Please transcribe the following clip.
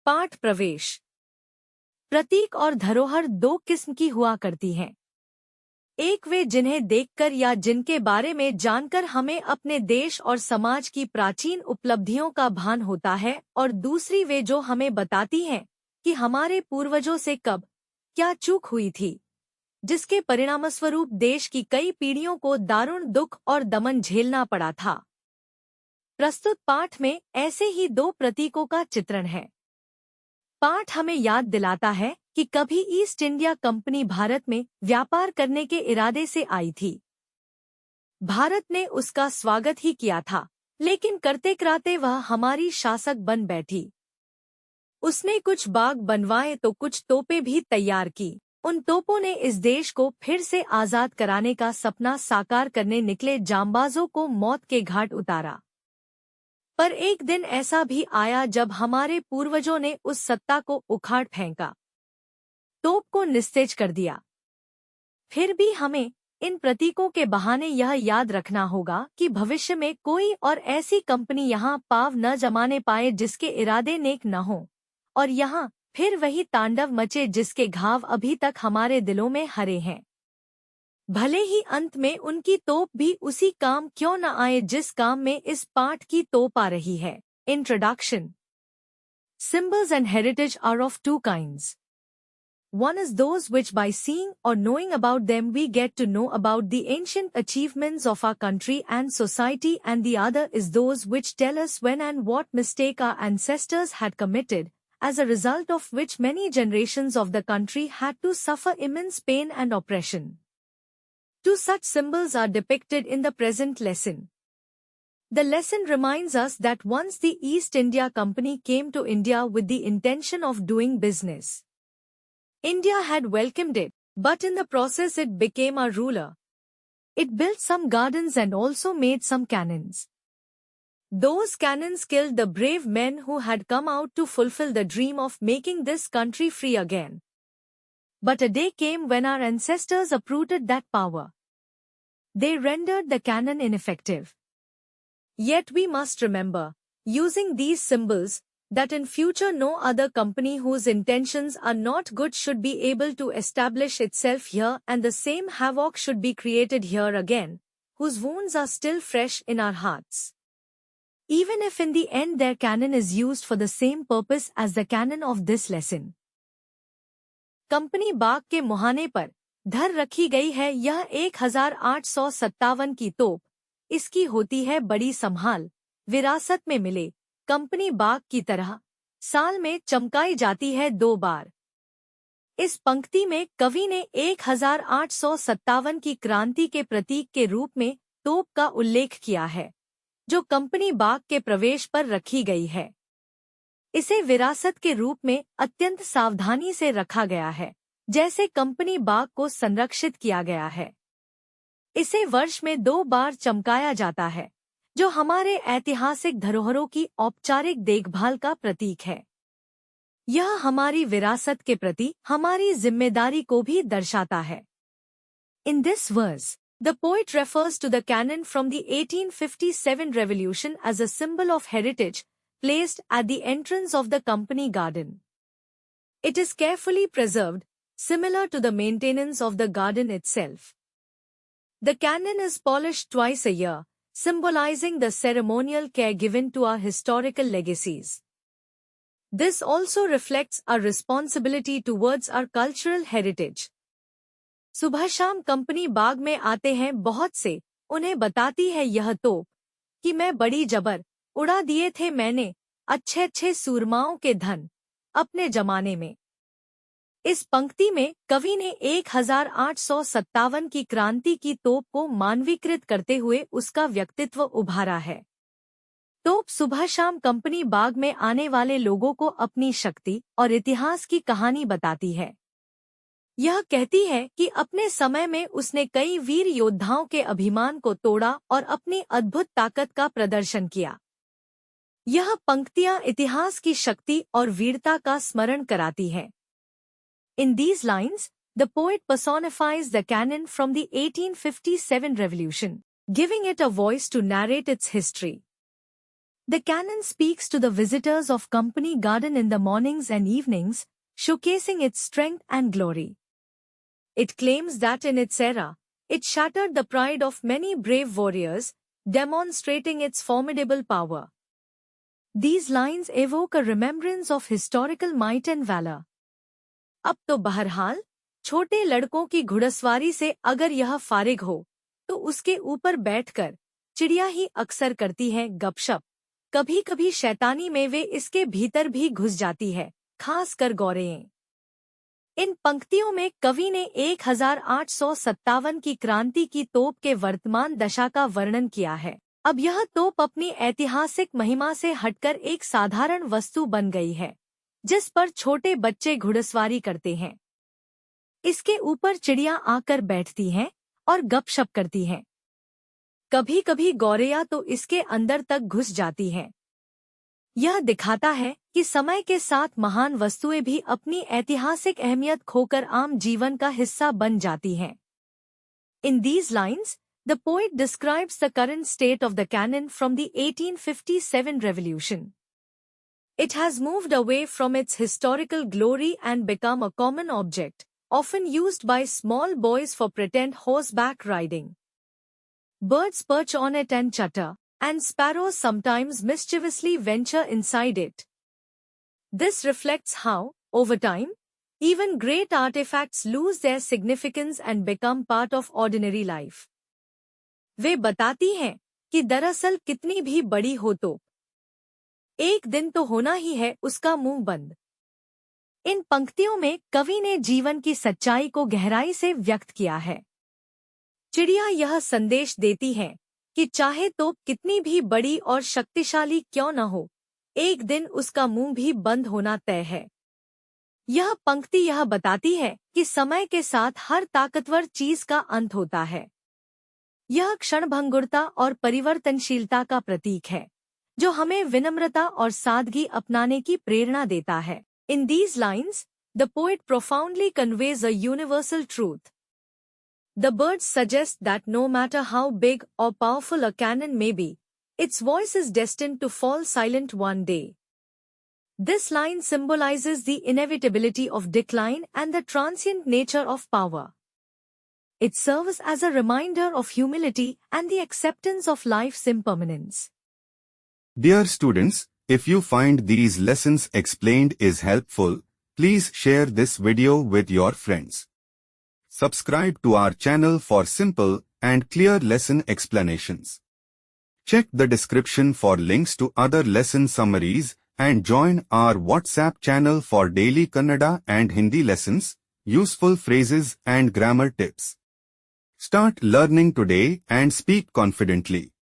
पाठ प्रवेश। प्रतीक और धरोहर दो किस्म की हुआ करती हैं। एक वे जिन्हें देखकर या जिनके बारे में जानकर हमें अपने देश और समाज की प्राचीन उपलब्धियों का भान होता है, और दूसरी वे जो हमें बताती हैं कि हमारे पूर्वजों से कब क्या चूक हुई थी, जिसके परिणामस्वरूप देश की कई पीढ़ियों को दारुण दुख और दमन झेलना पड़ा था। प्रस्तुत पाठ में ऐसे ही दो प्रतीकों का चित्रण है। पाठ हमें याद दिलाता है कि कभी ईस्ट इंडिया कंपनी भारत में व्यापार करने के इरादे से आई थी। भारत ने उसका स्वागत ही किया था, लेकिन करते कराते वह हमारी शासक बन बैठी। उसने कुछ बाग बनवाए तो कुछ तोपें भी तैयार की। उन तोपों ने इस देश को फिर से आजाद कराने का सपना साकार करने निकले जांबाजों को मौत के घाट उतारा। पर एक दिन ऐसा भी आया जब हमारे पूर्वजों ने उस सत्ता को उखाड़ फेंका, तोप को निस्तेज कर दिया। फिर भी हमें इन प्रतीकों के बहाने यह याद रखना होगा कि भविष्य में कोई और ऐसी कंपनी यहाँ पाँव न जमाने पाए जिसके इरादे नेक न हों, और यहाँ फिर वही तांडव मचे जिसके घाव अभी तक हमारे दिलों में हरे हैं। भले ही अंत में उनकी तोप भी उसी काम क्यों न आए जिस काम में इस पाठ की तोप आ रही है। Introduction. Symbols and heritage are of two kinds. One is those which by seeing or knowing about them we get to know about the ancient achievements of our country and society, and the other is those which tell us when and what mistake our ancestors had committed, as a result of which many generations of the country had to suffer immense pain and oppression. Two such symbols are depicted in the present lesson. The lesson reminds us that once the East India Company came to India with the intention of doing business. India had welcomed it, but in the process it became our ruler. It built some gardens and also made some cannons. Those cannons killed the brave men who had come out to fulfill the dream of making this country free again. But a day came when our ancestors uprooted that power. They rendered the cannon ineffective. Yet we must remember, using these symbols, that in future no other company whose intentions are not good should be able to establish itself here, and the same havoc should be created here again, whose wounds are still fresh in our hearts. Even if in the end their cannon is used for the same purpose as the cannon of this lesson. Company बाग के मुहाने पर धर रखी गई है यह 1857 की तोप। इसकी होती है बड़ी संभाल, विरासत में मिले कंपनी बाग की तरह साल में चमकाई जाती है 2 बार। इस पंक्ति में कवि ने 1857 की क्रांति के प्रतीक के रूप में तोप का उल्लेख किया है, जो कंपनी बाग के प्रवेश पर रखी गई है। इसे विरासत के रूप में अत्यंत सावधानी से रखा गया है, जैसे कंपनी बाग को संरक्षित किया गया है। इसे वर्ष में 2 बार चमकाया जाता है, जो हमारे ऐतिहासिक धरोहरों की औपचारिक देखभाल का प्रतीक है। यह हमारी विरासत के प्रति हमारी जिम्मेदारी को भी दर्शाता है। In this verse, the poet refers to the cannon from the 1857 revolution as a symbol of heritage, placed at the entrance of the company garden. It is carefully preserved, similar to the maintenance of the garden itself. The cannon is polished twice a year, symbolizing the ceremonial care given to our historical legacies. This also reflects our responsibility towards our cultural heritage. सुबह शाम company बाग में आते हैं बहुत से, उन्हें बताती है यह तोप कि मैं बड़ी जबर उड़ा दिए थे मैंने अच्छे अच्छे सूरमाओं के धन अपने जमाने में। इस पंक्ति में कवि ने 1857 की क्रांति की तोप को मानवीकृत करते हुए उसका व्यक्तित्व उभारा है। तोप सुबह शाम कंपनी बाग में आने वाले लोगों को अपनी शक्ति और इतिहास की कहानी बताती है। यह कहती है कि अपने समय में उसने कई वीर योद्धाओं के अभिमान को तोड़ा और अपनी अद्भुत ताकत का प्रदर्शन किया। यह पंक्तियां इतिहास की शक्ति और वीरता का स्मरण कराती हैं। In these lines, the poet personifies the cannon from the 1857 revolution, giving it a voice to narrate its history. The cannon speaks to the visitors of Company Garden in the mornings and evenings, showcasing its strength and glory. It claims that in its era, it shattered the pride of many brave warriors, demonstrating its formidable power. These lines evoke a remembrance of historical might and valor. अब तो बहरहाल, छोटे लड़कों की घुड़सवारी से अगर यह फारिग हो, तो उसके ऊपर बैठकर चिड़िया ही अक्सर करती है गपशप। कभी-कभी शैतानी में वे इसके भीतर भी घुस जाती है, खासकर गौरें। इन पंक्तियों में कवि ने 1857 की क्रांति की तोप के वर्तमान दशा का वर्णन किया है। अब यह तोप अपनी ऐतिहासिक महिमा से हटकर एक साधारण वस्तु बन गई है, जिस पर छोटे बच्चे घुड़सवारी करते हैं। इसके ऊपर चिड़िया आकर बैठती हैं और गपशप करती हैं। कभी-कभी गौरैया तो इसके अंदर तक घुस जाती हैं। यह दिखाता है कि समय के साथ महान वस्तुएं भी अपनी ऐतिहासिक अहमियत खोकर आम जीवन का हिस्सा बन जाती हैं। In these lines, the poet describes the current state of the cannon from the 1857 revolution. It has moved away from its historical glory and become a common object, often used by small boys for pretend horseback riding. Birds perch on it and chatter, and sparrows sometimes mischievously venture inside it. This reflects how, over time, even great artifacts lose their significance and become part of ordinary life. वे बताती हैं कि दरअसल कितनी भी बड़ी हो तो एक दिन तो होना ही है उसका मुंह बंद। इन पंक्तियों में कवि ने जीवन की सच्चाई को गहराई से व्यक्त किया है। चिड़िया यह संदेश देती है कि चाहे तोप कितनी भी बड़ी और शक्तिशाली क्यों न हो, एक दिन उसका मुंह भी बंद होना तय है। यह पंक्ति यह बताती है कि समय के साथ हर ताकतवर चीज का अंत होता है। यह क्षणभंगुरता और परिवर्तनशीलता का प्रतीक है, जो हमें विनम्रता और सादगी अपनाने की प्रेरणा देता है। In these lines, the poet profoundly conveys a universal truth. The birds suggest that no matter how big or powerful a cannon may be, its voice is destined to fall silent one day. This line symbolizes the inevitability of decline and the transient nature of power. It serves as a reminder of humility and the acceptance of life's impermanence. Dear students, if you find these lessons explained is helpful, please share this video with your friends. Subscribe to our channel for simple and clear lesson explanations. Check the description for links to other lesson summaries and join our WhatsApp channel for daily Kannada and Hindi lessons, useful phrases and grammar tips. Start learning today and speak confidently.